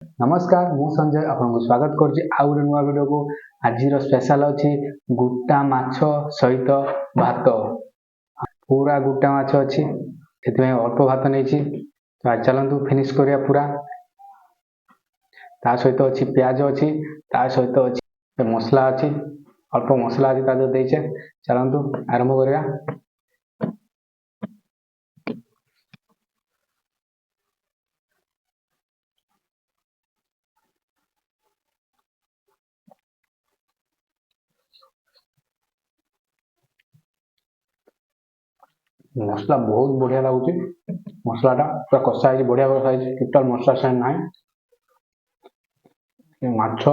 नमस्कार मु संजय आपको स्वागत करुच्ची आउ गोटे नुआ वीडियो को। आज स्पेशल अच्छी गुटा माछ सहित भात पूरा गुटा माछ अच्छी अल्प भात नहीं तो आज चलतु फिनिश करिया पूरा ता सहित अच्छी प्याज अच्छी ता सहित अच्छी मसला अच्छी अल्प मसला अच्छी देचे चलतु आरंभ करिया। मसला बहुत बढ़िया लगुच मसलाटा पूरा कषा बढ़िया कषा टोटाल मसला सेंड ना माछ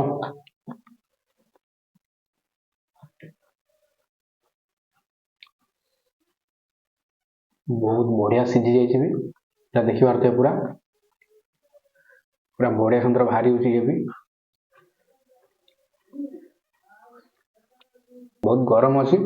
बहुत बढ़िया सीझी जाइए देखी पारे पूरा पूरा बढ़िया सुंदर भारी हो बहुत गरम अच्छी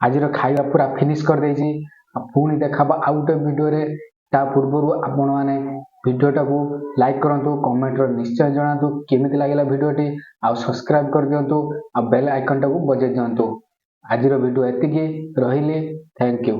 आज खाଇବା पूरा फिनिश कर देछि पुणी देखा आउ गोटे वीडियो रे ତା ପୂର୍ବରୁ ଆପଣମାନେ ଭିଡ଼ିଓଟାକୁ ଲାଇକ୍ କରନ୍ତୁ, କମେଣ୍ଟରେ ନିଶ୍ଚୟ ଜଣାନ୍ତୁ କେମିତି ଲାଗିଲା ଭିଡ଼ିଓଟି, ଆଉ ସବସ୍କ୍ରାଇବ୍ କରିଦିଅନ୍ତୁ ଆଉ ବେଲ୍ ଆଇକନ୍ଟାକୁ ବଜାଇ ଦିଅନ୍ତୁ। ଆଜିର ଭିଡ଼ିଓ ଏତିକି, ରହିଲି, ଥ୍ୟାଙ୍କ ୟୁ।